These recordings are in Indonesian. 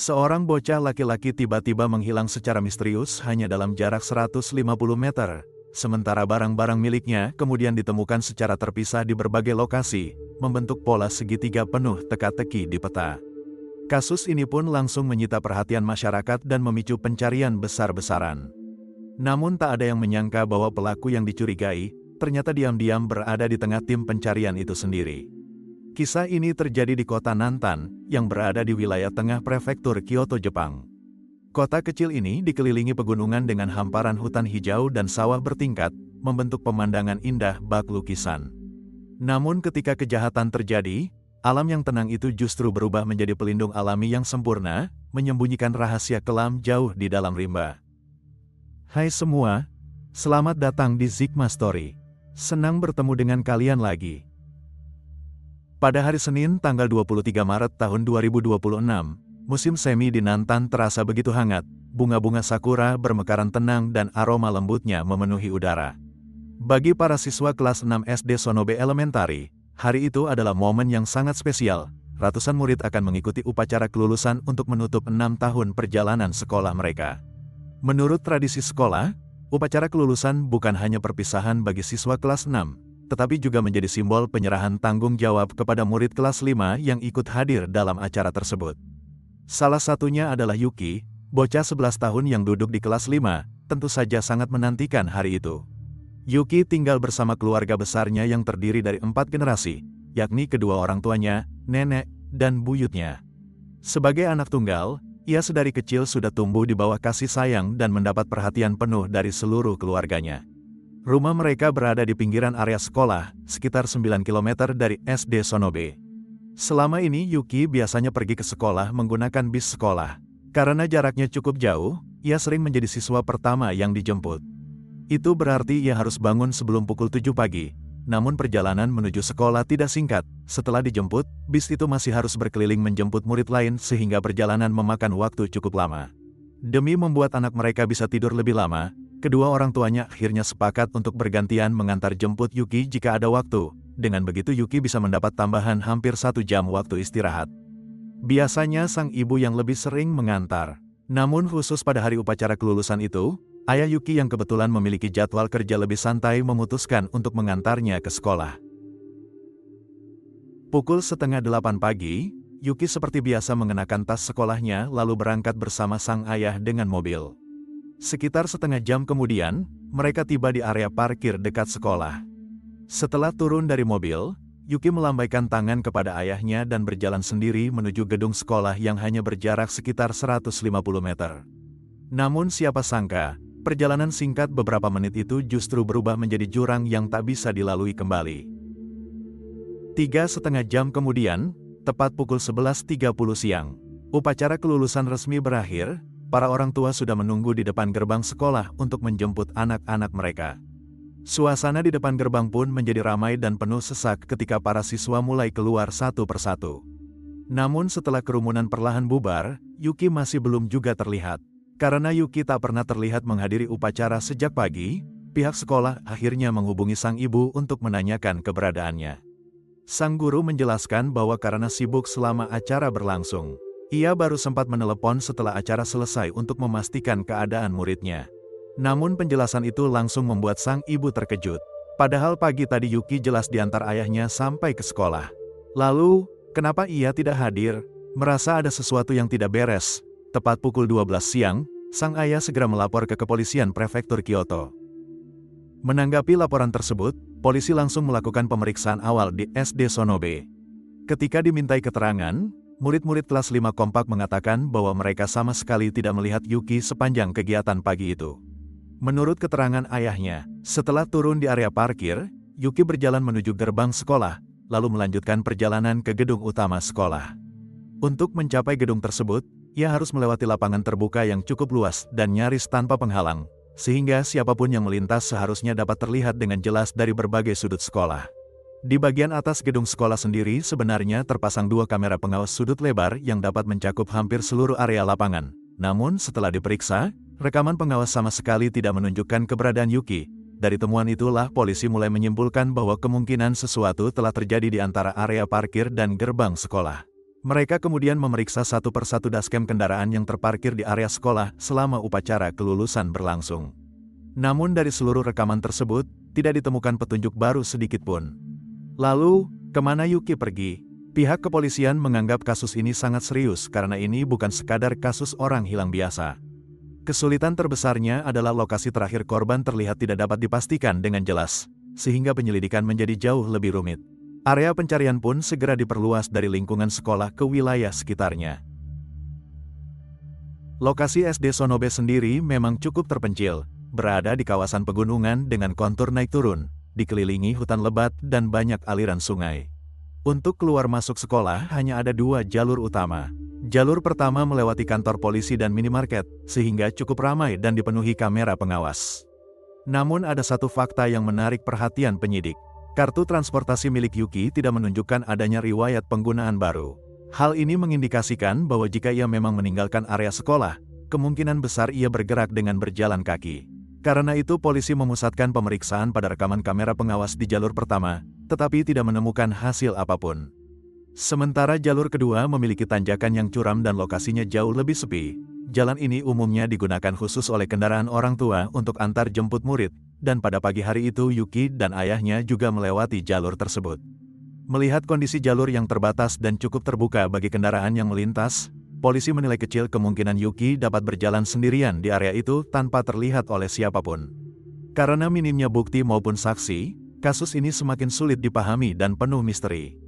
Seorang bocah laki-laki tiba-tiba menghilang secara misterius hanya dalam jarak 150 meter, sementara barang-barang miliknya kemudian ditemukan secara terpisah di berbagai lokasi, membentuk pola segitiga penuh teka-teki di peta. Kasus ini pun langsung menyita perhatian masyarakat dan memicu pencarian besar-besaran. Namun tak ada yang menyangka bahwa pelaku yang dicurigai, ternyata diam-diam berada di tengah tim pencarian itu sendiri. Kisah ini terjadi di kota Nantan, yang berada di wilayah tengah prefektur Kyoto, Jepang. Kota kecil ini dikelilingi pegunungan dengan hamparan hutan hijau dan sawah bertingkat, membentuk pemandangan indah bak lukisan. Namun ketika kejahatan terjadi, alam yang tenang itu justru berubah menjadi pelindung alami yang sempurna, menyembunyikan rahasia kelam jauh di dalam rimba. Hai semua, selamat datang di Zikma Story. Senang bertemu dengan kalian lagi. Pada hari Senin tanggal 23 Maret tahun 2026, musim semi di Nantan terasa begitu hangat, bunga-bunga sakura bermekaran tenang dan aroma lembutnya memenuhi udara. Bagi para siswa kelas 6 SD Sonobe Elementary, hari itu adalah momen yang sangat spesial. Ratusan murid akan mengikuti upacara kelulusan untuk menutup 6 tahun perjalanan sekolah mereka. Menurut tradisi sekolah, upacara kelulusan bukan hanya perpisahan bagi siswa kelas 6, tetapi juga menjadi simbol penyerahan tanggung jawab kepada murid kelas 5 yang ikut hadir dalam acara tersebut. Salah satunya adalah Yuki, bocah 11 tahun yang duduk di kelas 5, tentu saja sangat menantikan hari itu. Yuki tinggal bersama keluarga besarnya yang terdiri dari 4 generasi, yakni kedua orang tuanya, nenek, dan buyutnya. Sebagai anak tunggal, ia sedari kecil sudah tumbuh di bawah kasih sayang dan mendapat perhatian penuh dari seluruh keluarganya. Rumah mereka berada di pinggiran area sekolah, sekitar 9 km dari SD Sonobe. Selama ini Yuki biasanya pergi ke sekolah menggunakan bis sekolah. Karena jaraknya cukup jauh, ia sering menjadi siswa pertama yang dijemput. Itu berarti ia harus bangun sebelum pukul 7 pagi. Namun perjalanan menuju sekolah tidak singkat. Setelah dijemput, bis itu masih harus berkeliling menjemput murid lain sehingga perjalanan memakan waktu cukup lama. Demi membuat anak mereka bisa tidur lebih lama, kedua orang tuanya akhirnya sepakat untuk bergantian mengantar jemput Yuki jika ada waktu. Dengan begitu Yuki bisa mendapat tambahan hampir 1 jam waktu istirahat. Biasanya sang ibu yang lebih sering mengantar. Namun khusus pada hari upacara kelulusan itu, ayah Yuki yang kebetulan memiliki jadwal kerja lebih santai memutuskan untuk mengantarnya ke sekolah. Pukul 7:30 pagi, Yuki seperti biasa mengenakan tas sekolahnya lalu berangkat bersama sang ayah dengan mobil. Sekitar setengah jam kemudian, mereka tiba di area parkir dekat sekolah. Setelah turun dari mobil, Yuki melambaikan tangan kepada ayahnya dan berjalan sendiri menuju gedung sekolah yang hanya berjarak sekitar 150 meter. Namun siapa sangka, perjalanan singkat beberapa menit itu justru berubah menjadi jurang yang tak bisa dilalui kembali. 3,5 jam kemudian, tepat pukul 11.30 siang, upacara kelulusan resmi berakhir. Para orang tua sudah menunggu di depan gerbang sekolah untuk menjemput anak-anak mereka. Suasana di depan gerbang pun menjadi ramai dan penuh sesak ketika para siswa mulai keluar satu persatu. Namun setelah kerumunan perlahan bubar, Yuki masih belum juga terlihat. Karena Yuki tak pernah terlihat menghadiri upacara sejak pagi, pihak sekolah akhirnya menghubungi sang ibu untuk menanyakan keberadaannya. Sang guru menjelaskan bahwa karena sibuk selama acara berlangsung, ia baru sempat menelepon setelah acara selesai untuk memastikan keadaan muridnya. Namun penjelasan itu langsung membuat sang ibu terkejut. Padahal pagi tadi Yuki jelas diantar ayahnya sampai ke sekolah. Lalu, kenapa ia tidak hadir? Merasa ada sesuatu yang tidak beres. Tepat pukul 12 siang, sang ayah segera melapor ke kepolisian prefektur Kyoto. Menanggapi laporan tersebut, polisi langsung melakukan pemeriksaan awal di SD Sonobe. Ketika dimintai keterangan, murid-murid kelas 5 kompak mengatakan bahwa mereka sama sekali tidak melihat Yuki sepanjang kegiatan pagi itu. Menurut keterangan ayahnya, setelah turun di area parkir, Yuki berjalan menuju gerbang sekolah, lalu melanjutkan perjalanan ke gedung utama sekolah. Untuk mencapai gedung tersebut, ia harus melewati lapangan terbuka yang cukup luas dan nyaris tanpa penghalang, sehingga siapapun yang melintas seharusnya dapat terlihat dengan jelas dari berbagai sudut sekolah. Di bagian atas gedung sekolah sendiri sebenarnya terpasang 2 kamera pengawas sudut lebar yang dapat mencakup hampir seluruh area lapangan. Namun setelah diperiksa, rekaman pengawas sama sekali tidak menunjukkan keberadaan Yuki. Dari temuan itulah polisi mulai menyimpulkan bahwa kemungkinan sesuatu telah terjadi di antara area parkir dan gerbang sekolah. Mereka kemudian memeriksa satu persatu dashcam kendaraan yang terparkir di area sekolah selama upacara kelulusan berlangsung. Namun dari seluruh rekaman tersebut, tidak ditemukan petunjuk baru sedikit pun. Lalu, kemana Yuki pergi? Pihak kepolisian menganggap kasus ini sangat serius karena ini bukan sekadar kasus orang hilang biasa. Kesulitan terbesarnya adalah lokasi terakhir korban terlihat tidak dapat dipastikan dengan jelas, sehingga penyelidikan menjadi jauh lebih rumit. Area pencarian pun segera diperluas dari lingkungan sekolah ke wilayah sekitarnya. Lokasi SD Sonobe sendiri memang cukup terpencil, berada di kawasan pegunungan dengan kontur naik turun, dikelilingi hutan lebat dan banyak aliran sungai. Untuk keluar masuk sekolah hanya ada dua jalur utama. Jalur pertama melewati kantor polisi dan minimarket, sehingga cukup ramai dan dipenuhi kamera pengawas. Namun ada satu fakta yang menarik perhatian penyidik. Kartu transportasi milik Yuki tidak menunjukkan adanya riwayat penggunaan baru. Hal ini mengindikasikan bahwa jika ia memang meninggalkan area sekolah, kemungkinan besar ia bergerak dengan berjalan kaki. Karena itu polisi memusatkan pemeriksaan pada rekaman kamera pengawas di jalur pertama, tetapi tidak menemukan hasil apapun. Sementara jalur kedua memiliki tanjakan yang curam dan lokasinya jauh lebih sepi. Jalan ini umumnya digunakan khusus oleh kendaraan orang tua untuk antar jemput murid, dan pada pagi hari itu Yuki dan ayahnya juga melewati jalur tersebut. Melihat kondisi jalur yang terbatas dan cukup terbuka bagi kendaraan yang melintas, polisi menilai kecil kemungkinan Yuki dapat berjalan sendirian di area itu tanpa terlihat oleh siapapun. Karena minimnya bukti maupun saksi, kasus ini semakin sulit dipahami dan penuh misteri.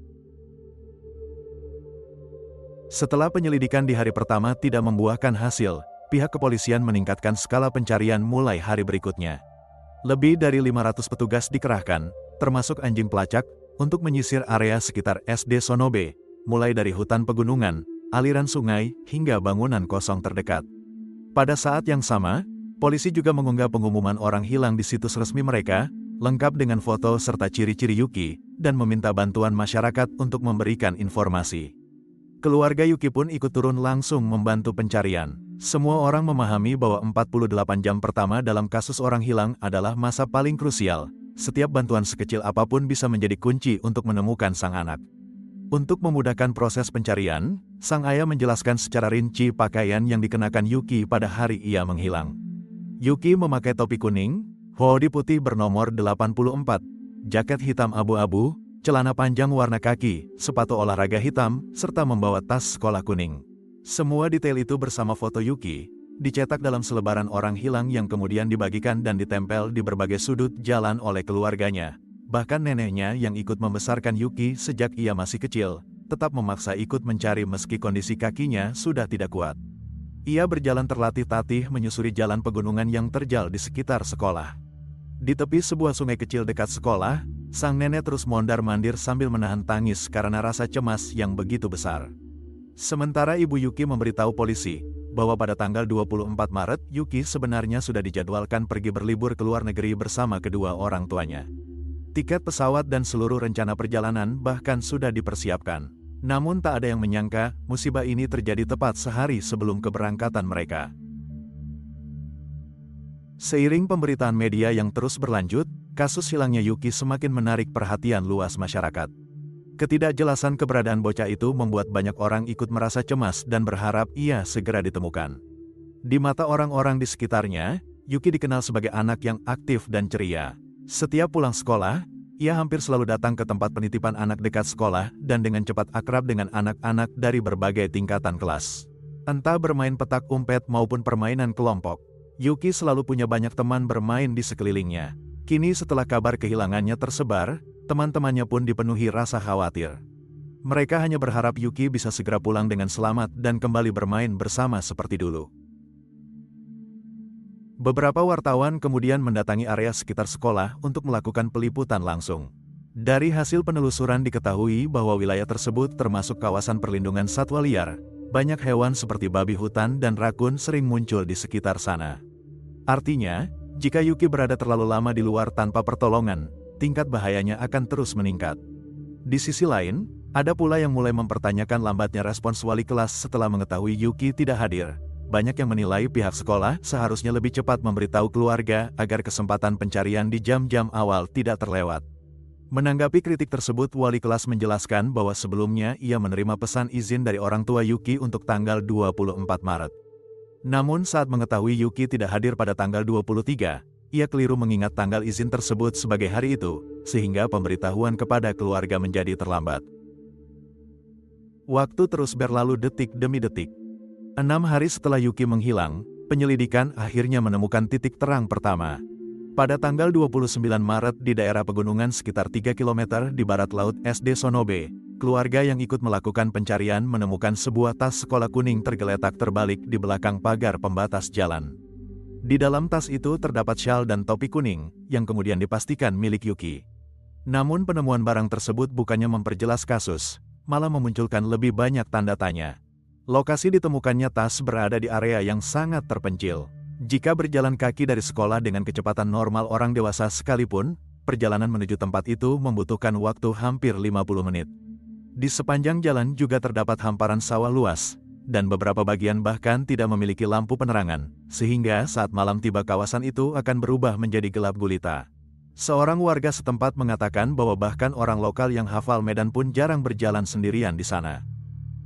Setelah penyelidikan di hari pertama tidak membuahkan hasil, pihak kepolisian meningkatkan skala pencarian mulai hari berikutnya. Lebih dari 500 petugas dikerahkan, termasuk anjing pelacak, untuk menyisir area sekitar SD Sonobe, mulai dari hutan pegunungan, aliran sungai, hingga bangunan kosong terdekat. Pada saat yang sama, polisi juga mengunggah pengumuman orang hilang di situs resmi mereka, lengkap dengan foto serta ciri-ciri Yuki, dan meminta bantuan masyarakat untuk memberikan informasi. Keluarga Yuki pun ikut turun langsung membantu pencarian. Semua orang memahami bahwa 48 jam pertama dalam kasus orang hilang adalah masa paling krusial. Setiap bantuan sekecil apapun bisa menjadi kunci untuk menemukan sang anak. Untuk memudahkan proses pencarian, sang ayah menjelaskan secara rinci pakaian yang dikenakan Yuki pada hari ia menghilang. Yuki memakai topi kuning, hoodie putih bernomor 84, jaket hitam abu-abu, celana panjang warna kaki, sepatu olahraga hitam, serta membawa tas sekolah kuning. Semua detail itu bersama foto Yuki, dicetak dalam selebaran orang hilang yang kemudian dibagikan dan ditempel di berbagai sudut jalan oleh keluarganya. Bahkan neneknya yang ikut membesarkan Yuki sejak ia masih kecil, tetap memaksa ikut mencari meski kondisi kakinya sudah tidak kuat. Ia berjalan terlatih-tatih menyusuri jalan pegunungan yang terjal di sekitar sekolah. Di tepi sebuah sungai kecil dekat sekolah, sang nenek terus mondar-mandir sambil menahan tangis karena rasa cemas yang begitu besar. Sementara ibu Yuki memberitahu polisi, bahwa pada tanggal 24 Maret, Yuki sebenarnya sudah dijadwalkan pergi berlibur ke luar negeri bersama kedua orang tuanya. Tiket pesawat dan seluruh rencana perjalanan bahkan sudah dipersiapkan. Namun tak ada yang menyangka, musibah ini terjadi tepat sehari sebelum keberangkatan mereka. Seiring pemberitaan media yang terus berlanjut, kasus hilangnya Yuki semakin menarik perhatian luas masyarakat. Ketidakjelasan keberadaan bocah itu membuat banyak orang ikut merasa cemas dan berharap ia segera ditemukan. Di mata orang-orang di sekitarnya, Yuki dikenal sebagai anak yang aktif dan ceria. Setiap pulang sekolah, ia hampir selalu datang ke tempat penitipan anak dekat sekolah dan dengan cepat akrab dengan anak-anak dari berbagai tingkatan kelas. Entah bermain petak umpet maupun permainan kelompok, Yuki selalu punya banyak teman bermain di sekelilingnya. Kini setelah kabar kehilangannya tersebar, teman-temannya pun dipenuhi rasa khawatir. Mereka hanya berharap Yuki bisa segera pulang dengan selamat dan kembali bermain bersama seperti dulu. Beberapa wartawan kemudian mendatangi area sekitar sekolah untuk melakukan peliputan langsung. Dari hasil penelusuran diketahui bahwa wilayah tersebut termasuk kawasan perlindungan satwa liar. Banyak hewan seperti babi hutan dan rakun sering muncul di sekitar sana. Artinya, jika Yuki berada terlalu lama di luar tanpa pertolongan, tingkat bahayanya akan terus meningkat. Di sisi lain, ada pula yang mulai mempertanyakan lambatnya respons wali kelas setelah mengetahui Yuki tidak hadir. Banyak yang menilai pihak sekolah seharusnya lebih cepat memberitahu keluarga agar kesempatan pencarian di jam-jam awal tidak terlewat. Menanggapi kritik tersebut, wali kelas menjelaskan bahwa sebelumnya ia menerima pesan izin dari orang tua Yuki untuk tanggal 24 Maret. Namun saat mengetahui Yuki tidak hadir pada tanggal 23, ia keliru mengingat tanggal izin tersebut sebagai hari itu, sehingga pemberitahuan kepada keluarga menjadi terlambat. Waktu terus berlalu detik demi detik. 6 hari setelah Yuki menghilang, penyelidikan akhirnya menemukan titik terang pertama. Pada tanggal 29 Maret di daerah pegunungan sekitar 3 km di barat laut SD Sonobe, keluarga yang ikut melakukan pencarian menemukan sebuah tas sekolah kuning tergeletak terbalik di belakang pagar pembatas jalan. Di dalam tas itu terdapat syal dan topi kuning, yang kemudian dipastikan milik Yuki. Namun penemuan barang tersebut bukannya memperjelas kasus, malah memunculkan lebih banyak tanda tanya. Lokasi ditemukannya tas berada di area yang sangat terpencil. Jika berjalan kaki dari sekolah dengan kecepatan normal orang dewasa sekalipun, perjalanan menuju tempat itu membutuhkan waktu hampir 50 menit. Di sepanjang jalan juga terdapat hamparan sawah luas, dan beberapa bagian bahkan tidak memiliki lampu penerangan, sehingga saat malam tiba kawasan itu akan berubah menjadi gelap gulita. Seorang warga setempat mengatakan bahwa bahkan orang lokal yang hafal medan pun jarang berjalan sendirian di sana.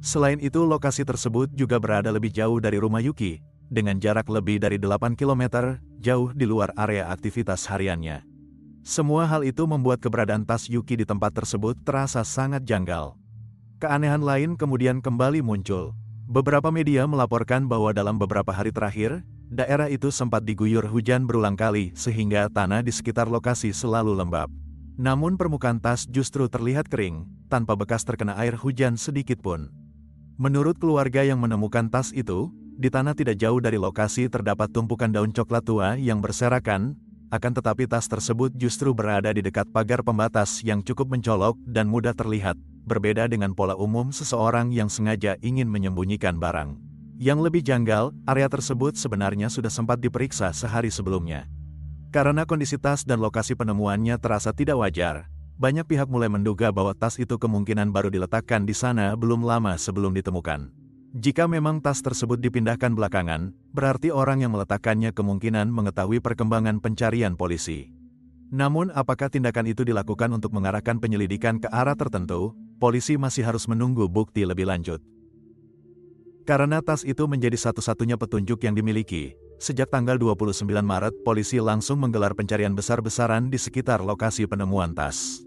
Selain itu, lokasi tersebut juga berada lebih jauh dari rumah Yuki, dengan jarak lebih dari 8 km, jauh di luar area aktivitas hariannya. Semua hal itu membuat keberadaan tas Yuki di tempat tersebut terasa sangat janggal. Keanehan lain kemudian kembali muncul. Beberapa media melaporkan bahwa dalam beberapa hari terakhir, daerah itu sempat diguyur hujan berulang kali sehingga tanah di sekitar lokasi selalu lembab. Namun permukaan tas justru terlihat kering, tanpa bekas terkena air hujan sedikit pun. Menurut keluarga yang menemukan tas itu, di tanah tidak jauh dari lokasi terdapat tumpukan daun coklat tua yang berserakan, akan tetapi tas tersebut justru berada di dekat pagar pembatas yang cukup mencolok dan mudah terlihat, berbeda dengan pola umum seseorang yang sengaja ingin menyembunyikan barang. Yang lebih janggal, area tersebut sebenarnya sudah sempat diperiksa sehari sebelumnya. Karena kondisi tas dan lokasi penemuannya terasa tidak wajar, banyak pihak mulai menduga bahwa tas itu kemungkinan baru diletakkan di sana belum lama sebelum ditemukan. Jika memang tas tersebut dipindahkan belakangan, berarti orang yang meletakkannya kemungkinan mengetahui perkembangan pencarian polisi. Namun apakah tindakan itu dilakukan untuk mengarahkan penyelidikan ke arah tertentu, polisi masih harus menunggu bukti lebih lanjut. Karena tas itu menjadi satu-satunya petunjuk yang dimiliki, sejak tanggal 29 Maret polisi langsung menggelar pencarian besar-besaran di sekitar lokasi penemuan tas.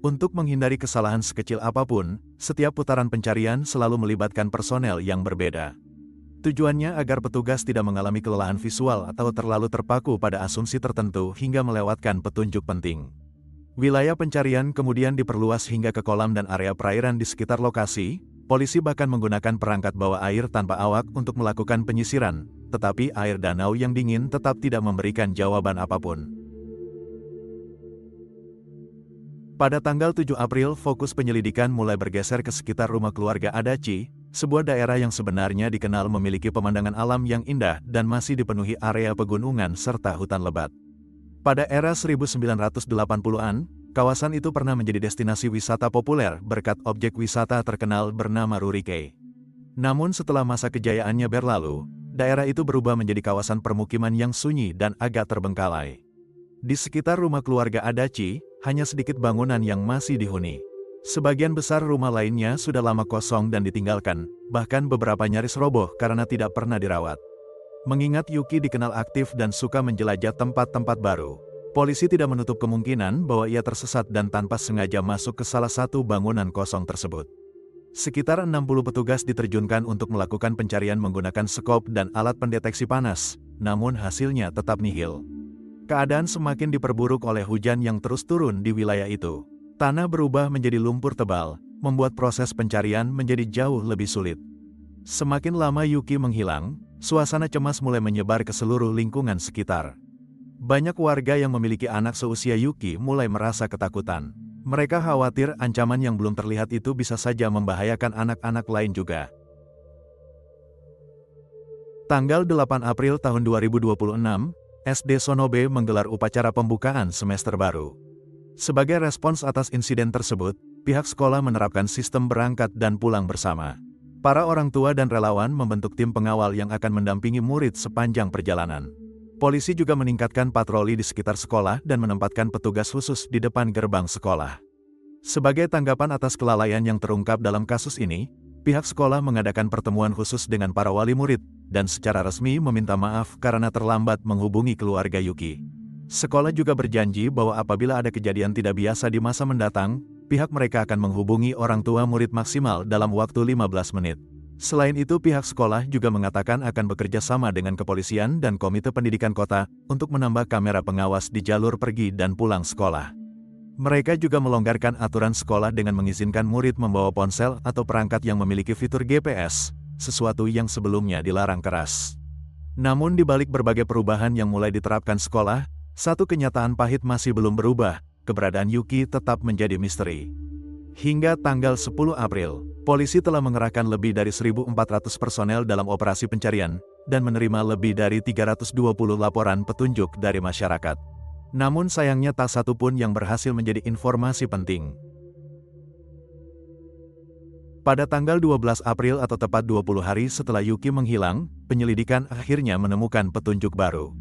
Untuk menghindari kesalahan sekecil apapun, setiap putaran pencarian selalu melibatkan personel yang berbeda. Tujuannya agar petugas tidak mengalami kelelahan visual atau terlalu terpaku pada asumsi tertentu hingga melewatkan petunjuk penting. Wilayah pencarian kemudian diperluas hingga ke kolam dan area perairan di sekitar lokasi. Polisi bahkan menggunakan perangkat bawah air tanpa awak untuk melakukan penyisiran, tetapi air danau yang dingin tetap tidak memberikan jawaban apapun. Pada tanggal 7 April, fokus penyelidikan mulai bergeser ke sekitar rumah keluarga Adachi, sebuah daerah yang sebenarnya dikenal memiliki pemandangan alam yang indah dan masih dipenuhi area pegunungan serta hutan lebat. Pada era 1980-an, kawasan itu pernah menjadi destinasi wisata populer berkat objek wisata terkenal bernama Rurikei. Namun setelah masa kejayaannya berlalu, daerah itu berubah menjadi kawasan permukiman yang sunyi dan agak terbengkalai. Di sekitar rumah keluarga Adachi, hanya sedikit bangunan yang masih dihuni. Sebagian besar rumah lainnya sudah lama kosong dan ditinggalkan, bahkan beberapa nyaris roboh karena tidak pernah dirawat. Mengingat Yuki dikenal aktif dan suka menjelajah tempat-tempat baru, polisi tidak menutup kemungkinan bahwa ia tersesat dan tanpa sengaja masuk ke salah satu bangunan kosong tersebut. Sekitar 60 petugas diterjunkan untuk melakukan pencarian menggunakan skop dan alat pendeteksi panas, namun hasilnya tetap nihil. Keadaan semakin diperburuk oleh hujan yang terus turun di wilayah itu. Tanah berubah menjadi lumpur tebal, membuat proses pencarian menjadi jauh lebih sulit. Semakin lama Yuki menghilang, suasana cemas mulai menyebar ke seluruh lingkungan sekitar. Banyak warga yang memiliki anak seusia Yuki mulai merasa ketakutan. Mereka khawatir ancaman yang belum terlihat itu bisa saja membahayakan anak-anak lain juga. Tanggal 8 April tahun 2026, SD Sonobe menggelar upacara pembukaan semester baru. Sebagai respons atas insiden tersebut, pihak sekolah menerapkan sistem berangkat dan pulang bersama. Para orang tua dan relawan membentuk tim pengawal yang akan mendampingi murid sepanjang perjalanan. Polisi juga meningkatkan patroli di sekitar sekolah dan menempatkan petugas khusus di depan gerbang sekolah. Sebagai tanggapan atas kelalaian yang terungkap dalam kasus ini, pihak sekolah mengadakan pertemuan khusus dengan para wali murid dan secara resmi meminta maaf karena terlambat menghubungi keluarga Yuki. Sekolah juga berjanji bahwa apabila ada kejadian tidak biasa di masa mendatang, pihak mereka akan menghubungi orang tua murid maksimal dalam waktu 15 menit. Selain itu, pihak sekolah juga mengatakan akan bekerja sama dengan kepolisian dan komite pendidikan kota untuk menambah kamera pengawas di jalur pergi dan pulang sekolah. Mereka juga melonggarkan aturan sekolah dengan mengizinkan murid membawa ponsel atau perangkat yang memiliki fitur GPS, sesuatu yang sebelumnya dilarang keras. Namun di balik berbagai perubahan yang mulai diterapkan sekolah, satu kenyataan pahit masih belum berubah, keberadaan Yuki tetap menjadi misteri. Hingga tanggal 10 April, polisi telah mengerahkan lebih dari 1.400 personel dalam operasi pencarian, dan menerima lebih dari 320 laporan petunjuk dari masyarakat. Namun sayangnya tak satu pun yang berhasil menjadi informasi penting. Pada tanggal 12 April atau tepat 20 hari setelah Yuki menghilang, penyelidikan akhirnya menemukan petunjuk baru.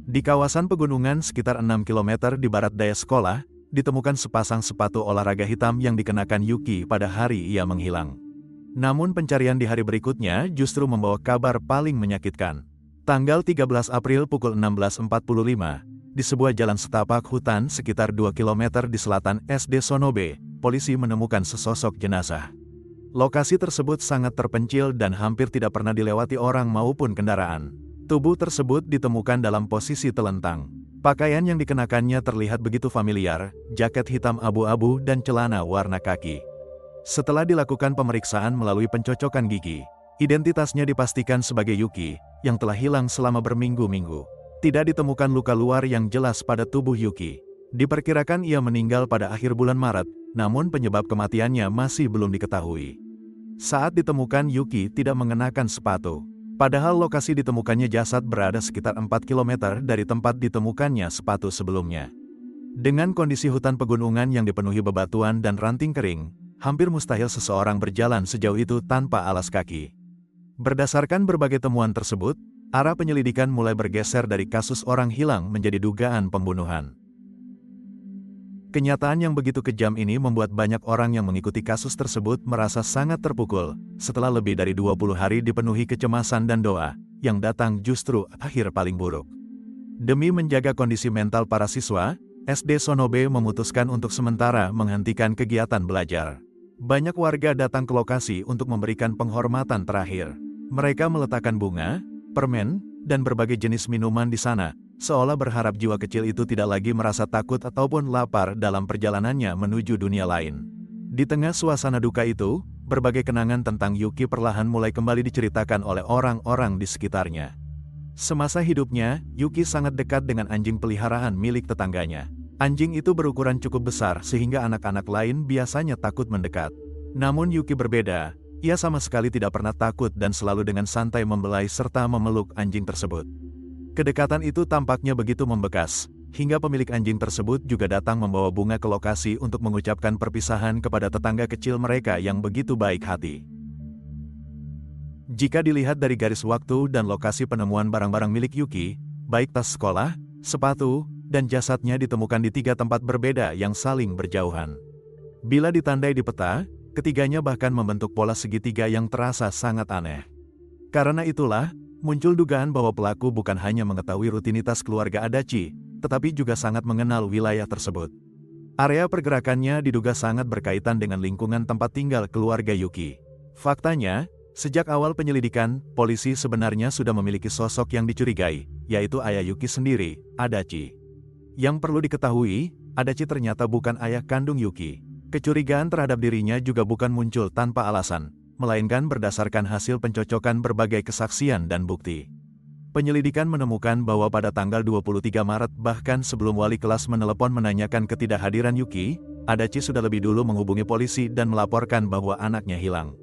Di kawasan pegunungan sekitar 6 km di barat daya sekolah, ditemukan sepasang sepatu olahraga hitam yang dikenakan Yuki pada hari ia menghilang. Namun pencarian di hari berikutnya justru membawa kabar paling menyakitkan. Tanggal 13 April pukul 16.45, di sebuah jalan setapak hutan sekitar 2 km di selatan SD Sonobe, polisi menemukan sesosok jenazah. Lokasi tersebut sangat terpencil dan hampir tidak pernah dilewati orang maupun kendaraan. Tubuh tersebut ditemukan dalam posisi telentang. Pakaian yang dikenakannya terlihat begitu familiar, jaket hitam abu-abu dan celana warna kaki. Setelah dilakukan pemeriksaan melalui pencocokan gigi, identitasnya dipastikan sebagai Yuki, yang telah hilang selama berminggu-minggu. Tidak ditemukan luka luar yang jelas pada tubuh Yuki. Diperkirakan ia meninggal pada akhir bulan Maret, namun penyebab kematiannya masih belum diketahui. Saat ditemukan, Yuki tidak mengenakan sepatu. Padahal lokasi ditemukannya jasad berada sekitar 4 km dari tempat ditemukannya sepatu sebelumnya. Dengan kondisi hutan pegunungan yang dipenuhi bebatuan dan ranting kering, hampir mustahil seseorang berjalan sejauh itu tanpa alas kaki. Berdasarkan berbagai temuan tersebut, arah penyelidikan mulai bergeser dari kasus orang hilang menjadi dugaan pembunuhan. Kenyataan yang begitu kejam ini membuat banyak orang yang mengikuti kasus tersebut merasa sangat terpukul, setelah lebih dari 20 hari dipenuhi kecemasan dan doa, yang datang justru akhir paling buruk. Demi menjaga kondisi mental para siswa, SD Sonobe memutuskan untuk sementara menghentikan kegiatan belajar. Banyak warga datang ke lokasi untuk memberikan penghormatan terakhir. Mereka meletakkan bunga, permen, dan berbagai jenis minuman di sana, seolah berharap jiwa kecil itu tidak lagi merasa takut ataupun lapar dalam perjalanannya menuju dunia lain. Di tengah suasana duka itu, berbagai kenangan tentang Yuki perlahan mulai kembali diceritakan oleh orang-orang di sekitarnya. Semasa hidupnya, Yuki sangat dekat dengan anjing peliharaan milik tetangganya. Anjing itu berukuran cukup besar sehingga anak-anak lain biasanya takut mendekat. Namun Yuki berbeda, ia sama sekali tidak pernah takut dan selalu dengan santai membelai serta memeluk anjing tersebut. Kedekatan itu tampaknya begitu membekas, hingga pemilik anjing tersebut juga datang membawa bunga ke lokasi untuk mengucapkan perpisahan kepada tetangga kecil mereka yang begitu baik hati. Jika dilihat dari garis waktu dan lokasi penemuan barang-barang milik Yuki, baik tas sekolah, sepatu, dan jasadnya ditemukan di 3 tempat berbeda yang saling berjauhan. Bila ditandai di peta, ketiganya bahkan membentuk pola segitiga yang terasa sangat aneh. Karena itulah, muncul dugaan bahwa pelaku bukan hanya mengetahui rutinitas keluarga Adachi, tetapi juga sangat mengenal wilayah tersebut. Area pergerakannya diduga sangat berkaitan dengan lingkungan tempat tinggal keluarga Yuki. Faktanya, sejak awal penyelidikan, polisi sebenarnya sudah memiliki sosok yang dicurigai, yaitu ayah Yuki sendiri, Adachi. Yang perlu diketahui, Adachi ternyata bukan ayah kandung Yuki. Kecurigaan terhadap dirinya juga bukan muncul tanpa alasan, melainkan berdasarkan hasil pencocokan berbagai kesaksian dan bukti. Penyelidikan menemukan bahwa pada tanggal 23 Maret bahkan sebelum wali kelas menelepon menanyakan ketidakhadiran Yuki, Adachi sudah lebih dulu menghubungi polisi dan melaporkan bahwa anaknya hilang.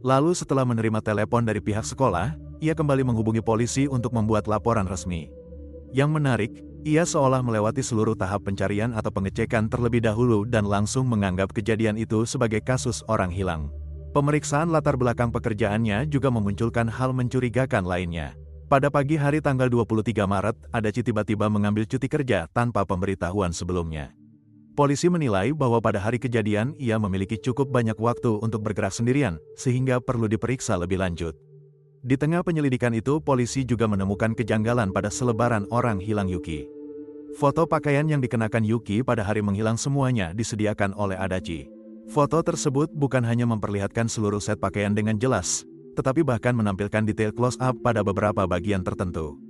Lalu setelah menerima telepon dari pihak sekolah, ia kembali menghubungi polisi untuk membuat laporan resmi. Yang menarik, ia seolah melewati seluruh tahap pencarian atau pengecekan terlebih dahulu dan langsung menganggap kejadian itu sebagai kasus orang hilang. Pemeriksaan latar belakang pekerjaannya juga memunculkan hal mencurigakan lainnya. Pada pagi hari tanggal 23 Maret, Adachi tiba-tiba mengambil cuti kerja tanpa pemberitahuan sebelumnya. Polisi menilai bahwa pada hari kejadian ia memiliki cukup banyak waktu untuk bergerak sendirian, sehingga perlu diperiksa lebih lanjut. Di tengah penyelidikan itu, polisi juga menemukan kejanggalan pada selebaran orang hilang Yuki. Foto pakaian yang dikenakan Yuki pada hari menghilang semuanya disediakan oleh Adachi. Foto tersebut bukan hanya memperlihatkan seluruh set pakaian dengan jelas, tetapi bahkan menampilkan detail close-up pada beberapa bagian tertentu.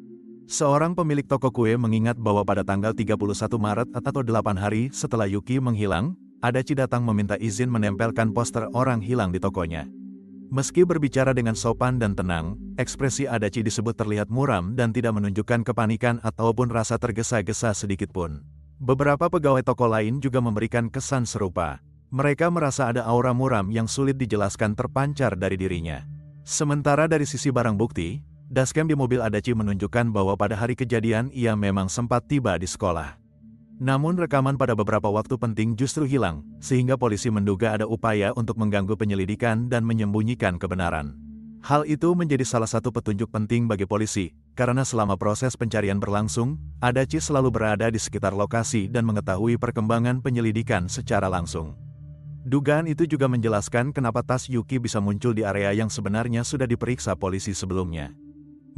Seorang pemilik toko kue mengingat bahwa pada tanggal 31 Maret atau 8 hari setelah Yuki menghilang, Adachi datang meminta izin menempelkan poster orang hilang di tokonya. Meski berbicara dengan sopan dan tenang, ekspresi Adachi disebut terlihat muram dan tidak menunjukkan kepanikan ataupun rasa tergesa-gesa sedikitpun. Beberapa pegawai toko lain juga memberikan kesan serupa. Mereka merasa ada aura muram yang sulit dijelaskan terpancar dari dirinya. Sementara dari sisi barang bukti, dashcam di mobil Adachi menunjukkan bahwa pada hari kejadian ia memang sempat tiba di sekolah. Namun rekaman pada beberapa waktu penting justru hilang, sehingga polisi menduga ada upaya untuk mengganggu penyelidikan dan menyembunyikan kebenaran. Hal itu menjadi salah satu petunjuk penting bagi polisi, karena selama proses pencarian berlangsung, Adachi selalu berada di sekitar lokasi dan mengetahui perkembangan penyelidikan secara langsung. Dugaan itu juga menjelaskan kenapa tas Yuki bisa muncul di area yang sebenarnya sudah diperiksa polisi sebelumnya.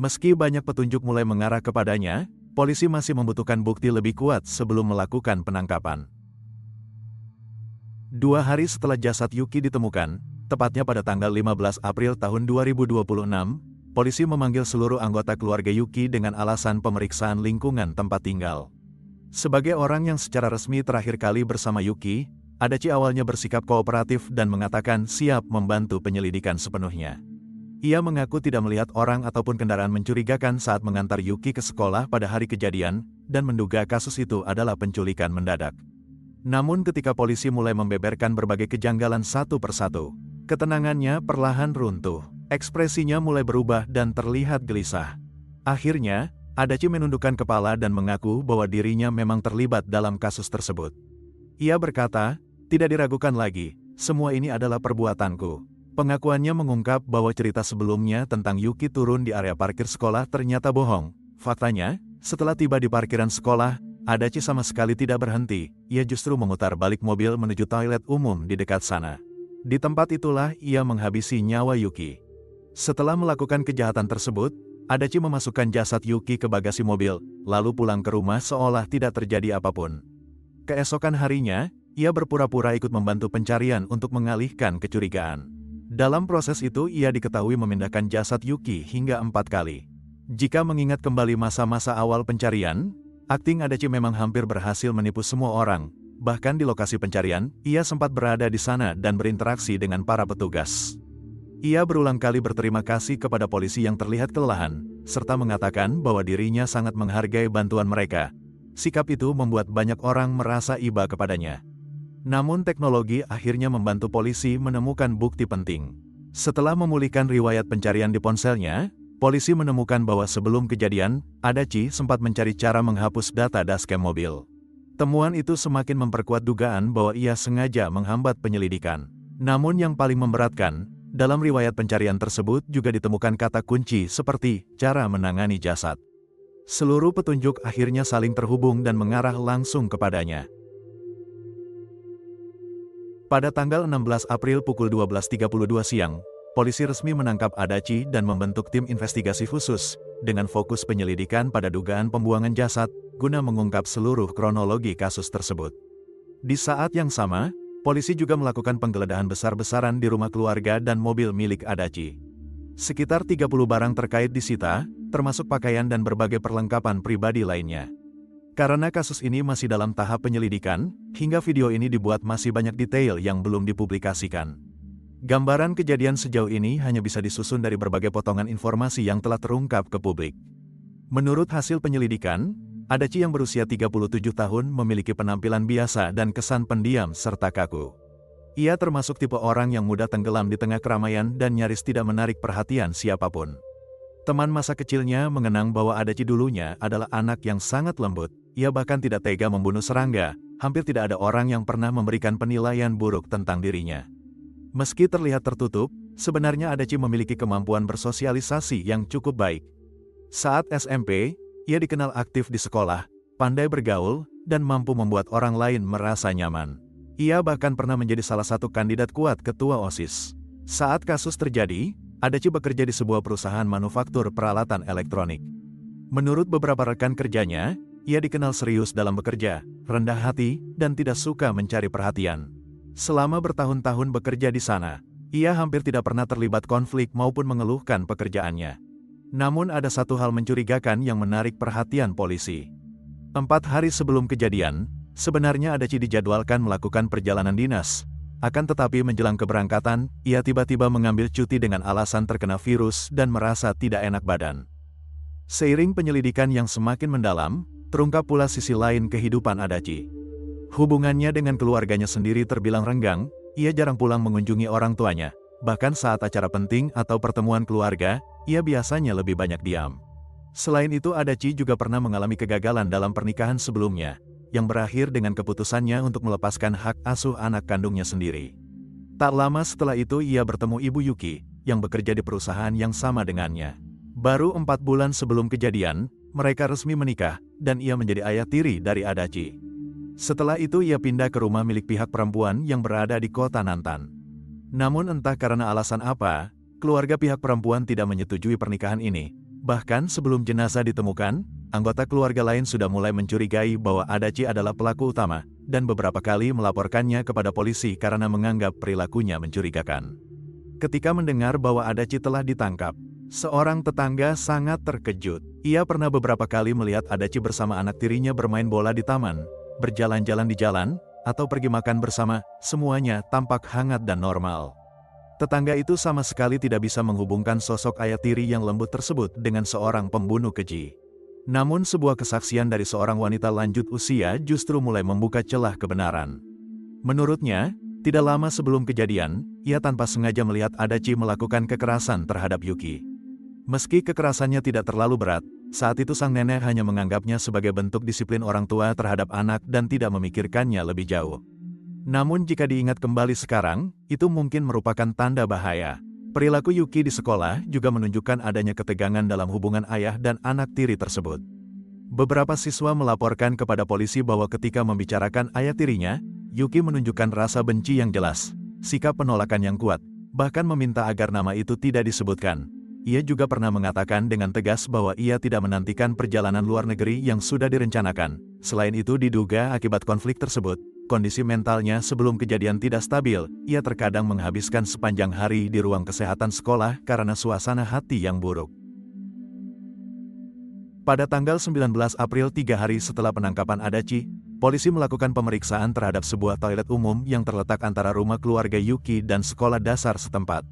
Meski banyak petunjuk mulai mengarah kepadanya, polisi masih membutuhkan bukti lebih kuat sebelum melakukan penangkapan. 2 hari setelah jasad Yuki ditemukan, tepatnya pada tanggal 15 April tahun 2026, polisi memanggil seluruh anggota keluarga Yuki dengan alasan pemeriksaan lingkungan tempat tinggal. Sebagai orang yang secara resmi terakhir kali bersama Yuki, Adachi awalnya bersikap kooperatif dan mengatakan siap membantu penyelidikan sepenuhnya. Ia mengaku tidak melihat orang ataupun kendaraan mencurigakan saat mengantar Yuki ke sekolah pada hari kejadian, dan menduga kasus itu adalah penculikan mendadak. Namun ketika polisi mulai membeberkan berbagai kejanggalan satu persatu, ketenangannya perlahan runtuh, ekspresinya mulai berubah dan terlihat gelisah. Akhirnya, Adachi menundukkan kepala dan mengaku bahwa dirinya memang terlibat dalam kasus tersebut. Ia berkata, "Tidak diragukan lagi, semua ini adalah perbuatanku." Pengakuannya mengungkap bahwa cerita sebelumnya tentang Yuki turun di area parkir sekolah ternyata bohong. Faktanya, setelah tiba di parkiran sekolah, Adachi sama sekali tidak berhenti, ia justru memutar balik mobil menuju toilet umum di dekat sana. Di tempat itulah ia menghabisi nyawa Yuki. Setelah melakukan kejahatan tersebut, Adachi memasukkan jasad Yuki ke bagasi mobil, lalu pulang ke rumah seolah tidak terjadi apapun. Keesokan harinya, ia berpura-pura ikut membantu pencarian untuk mengalihkan kecurigaan. Dalam proses itu ia diketahui memindahkan jasad Yuki hingga 4 kali. Jika mengingat kembali masa-masa awal pencarian, akting Adachi memang hampir berhasil menipu semua orang. Bahkan di lokasi pencarian, ia sempat berada di sana dan berinteraksi dengan para petugas. Ia berulang kali berterima kasih kepada polisi yang terlihat kelelahan, serta mengatakan bahwa dirinya sangat menghargai bantuan mereka. Sikap itu membuat banyak orang merasa iba kepadanya. Namun teknologi akhirnya membantu polisi menemukan bukti penting. Setelah memulihkan riwayat pencarian di ponselnya, polisi menemukan bahwa sebelum kejadian, Adachi sempat mencari cara menghapus data dashcam mobil. Temuan itu semakin memperkuat dugaan bahwa ia sengaja menghambat penyelidikan. Namun yang paling memberatkan, dalam riwayat pencarian tersebut juga ditemukan kata kunci seperti cara menangani jasad. Seluruh petunjuk akhirnya saling terhubung dan mengarah langsung kepadanya. Pada tanggal 16 April pukul 12.32 siang, polisi resmi menangkap Adachi dan membentuk tim investigasi khusus, dengan fokus penyelidikan pada dugaan pembuangan jasad, guna mengungkap seluruh kronologi kasus tersebut. Di saat yang sama, polisi juga melakukan penggeledahan besar-besaran di rumah keluarga dan mobil milik Adachi. Sekitar 30 barang terkait disita, termasuk pakaian dan berbagai perlengkapan pribadi lainnya. Karena kasus ini masih dalam tahap penyelidikan, hingga video ini dibuat masih banyak detail yang belum dipublikasikan. Gambaran kejadian sejauh ini hanya bisa disusun dari berbagai potongan informasi yang telah terungkap ke publik. Menurut hasil penyelidikan, Adachi yang berusia 37 tahun memiliki penampilan biasa dan kesan pendiam serta kaku. Ia termasuk tipe orang yang mudah tenggelam di tengah keramaian dan nyaris tidak menarik perhatian siapapun. Teman masa kecilnya mengenang bahwa Adachi dulunya adalah anak yang sangat lembut, ia bahkan tidak tega membunuh serangga, hampir tidak ada orang yang pernah memberikan penilaian buruk tentang dirinya. Meski terlihat tertutup, sebenarnya Adachi memiliki kemampuan bersosialisasi yang cukup baik. Saat SMP, ia dikenal aktif di sekolah, pandai bergaul, dan mampu membuat orang lain merasa nyaman. Ia bahkan pernah menjadi salah satu kandidat kuat ketua OSIS. Saat kasus terjadi, Adachi bekerja di sebuah perusahaan manufaktur peralatan elektronik. Menurut beberapa rekan kerjanya, ia dikenal serius dalam bekerja, rendah hati, dan tidak suka mencari perhatian. Selama bertahun-tahun bekerja di sana, ia hampir tidak pernah terlibat konflik maupun mengeluhkan pekerjaannya. Namun ada satu hal mencurigakan yang menarik perhatian polisi. 4 hari sebelum kejadian, sebenarnya Adachi dijadwalkan melakukan perjalanan dinas. Akan tetapi menjelang keberangkatan, ia tiba-tiba mengambil cuti dengan alasan terkena virus dan merasa tidak enak badan. Seiring penyelidikan yang semakin mendalam, terungkap pula sisi lain kehidupan Adachi. Hubungannya dengan keluarganya sendiri terbilang renggang, ia jarang pulang mengunjungi orang tuanya. Bahkan saat acara penting atau pertemuan keluarga, ia biasanya lebih banyak diam. Selain itu Adachi juga pernah mengalami kegagalan dalam pernikahan sebelumnya, yang berakhir dengan keputusannya untuk melepaskan hak asuh anak kandungnya sendiri. Tak lama setelah itu ia bertemu Ibu Yuki, yang bekerja di perusahaan yang sama dengannya. Baru 4 bulan sebelum kejadian, mereka resmi menikah, dan ia menjadi ayah tiri dari Adachi. Setelah itu ia pindah ke rumah milik pihak perempuan yang berada di kota Nantan. Namun entah karena alasan apa, keluarga pihak perempuan tidak menyetujui pernikahan ini. Bahkan sebelum jenazah ditemukan, anggota keluarga lain sudah mulai mencurigai bahwa Adachi adalah pelaku utama, dan beberapa kali melaporkannya kepada polisi karena menganggap perilakunya mencurigakan. Ketika mendengar bahwa Adachi telah ditangkap, seorang tetangga sangat terkejut. Ia pernah beberapa kali melihat Adachi bersama anak tirinya bermain bola di taman, berjalan-jalan di jalan, atau pergi makan bersama, semuanya tampak hangat dan normal. Tetangga itu sama sekali tidak bisa menghubungkan sosok ayah tiri yang lembut tersebut dengan seorang pembunuh keji. Namun sebuah kesaksian dari seorang wanita lanjut usia justru mulai membuka celah kebenaran. Menurutnya, tidak lama sebelum kejadian, ia tanpa sengaja melihat Adachi melakukan kekerasan terhadap Yuki. Meski kekerasannya tidak terlalu berat, saat itu sang nenek hanya menganggapnya sebagai bentuk disiplin orang tua terhadap anak dan tidak memikirkannya lebih jauh. Namun jika diingat kembali sekarang, itu mungkin merupakan tanda bahaya. Perilaku Yuki di sekolah juga menunjukkan adanya ketegangan dalam hubungan ayah dan anak tiri tersebut. Beberapa siswa melaporkan kepada polisi bahwa ketika membicarakan ayah tirinya, Yuki menunjukkan rasa benci yang jelas, sikap penolakan yang kuat, bahkan meminta agar nama itu tidak disebutkan. Ia juga pernah mengatakan dengan tegas bahwa ia tidak menantikan perjalanan luar negeri yang sudah direncanakan. Selain itu diduga akibat konflik tersebut, kondisi mentalnya sebelum kejadian tidak stabil, ia terkadang menghabiskan sepanjang hari di ruang kesehatan sekolah karena suasana hati yang buruk. Pada tanggal 19 April 3 hari setelah penangkapan Adachi, polisi melakukan pemeriksaan terhadap sebuah toilet umum yang terletak antara rumah keluarga Yuki dan sekolah dasar setempat.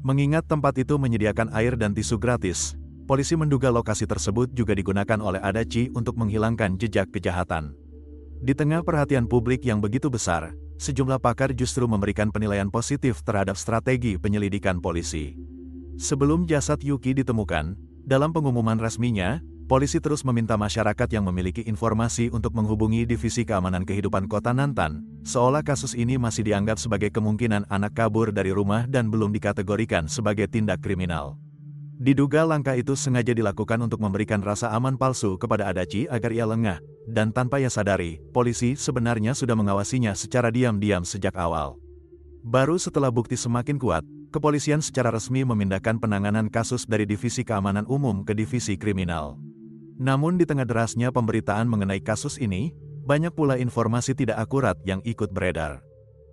Mengingat tempat itu menyediakan air dan tisu gratis, polisi menduga lokasi tersebut juga digunakan oleh Adachi untuk menghilangkan jejak kejahatan. Di tengah perhatian publik yang begitu besar, sejumlah pakar justru memberikan penilaian positif terhadap strategi penyelidikan polisi. Sebelum jasad Yuki ditemukan, dalam pengumuman resminya, polisi terus meminta masyarakat yang memiliki informasi untuk menghubungi Divisi Keamanan Kehidupan Kota Nantan, seolah kasus ini masih dianggap sebagai kemungkinan anak kabur dari rumah dan belum dikategorikan sebagai tindak kriminal. Diduga langkah itu sengaja dilakukan untuk memberikan rasa aman palsu kepada Adachi agar ia lengah, dan tanpa ia sadari, polisi sebenarnya sudah mengawasinya secara diam-diam sejak awal. Baru setelah bukti semakin kuat, kepolisian secara resmi memindahkan penanganan kasus dari Divisi Keamanan Umum ke Divisi Kriminal. Namun di tengah derasnya pemberitaan mengenai kasus ini, banyak pula informasi tidak akurat yang ikut beredar.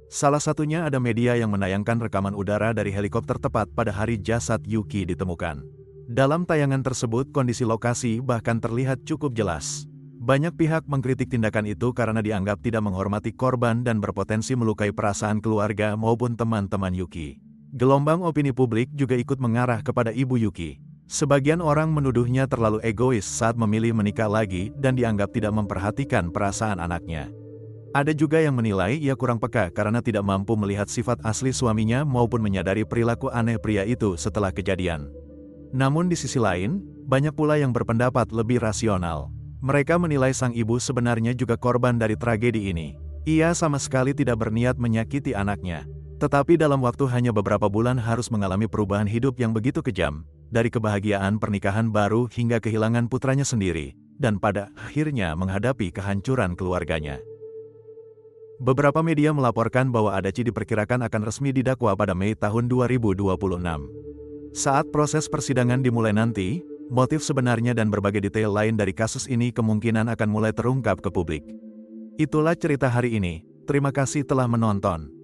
Salah satunya ada media yang menayangkan rekaman udara dari helikopter tepat pada hari jasad Yuki ditemukan. Dalam tayangan tersebut kondisi lokasi bahkan terlihat cukup jelas. Banyak pihak mengkritik tindakan itu karena dianggap tidak menghormati korban dan berpotensi melukai perasaan keluarga maupun teman-teman Yuki. Gelombang opini publik juga ikut mengarah kepada Ibu Yuki. Sebagian orang menuduhnya terlalu egois saat memilih menikah lagi dan dianggap tidak memperhatikan perasaan anaknya. Ada juga yang menilai ia kurang peka karena tidak mampu melihat sifat asli suaminya maupun menyadari perilaku aneh pria itu setelah kejadian. Namun di sisi lain, banyak pula yang berpendapat lebih rasional. Mereka menilai sang ibu sebenarnya juga korban dari tragedi ini. Ia sama sekali tidak berniat menyakiti anaknya. Tetapi dalam waktu hanya beberapa bulan harus mengalami perubahan hidup yang begitu kejam. dari kebahagiaan pernikahan baru hingga kehilangan putranya sendiri, dan pada akhirnya menghadapi kehancuran keluarganya. Beberapa media melaporkan bahwa Adachi diperkirakan akan resmi didakwa pada Mei tahun 2026. Saat proses persidangan dimulai nanti, motif sebenarnya dan berbagai detail lain dari kasus ini kemungkinan akan mulai terungkap ke publik. Itulah cerita hari ini. Terima kasih telah menonton.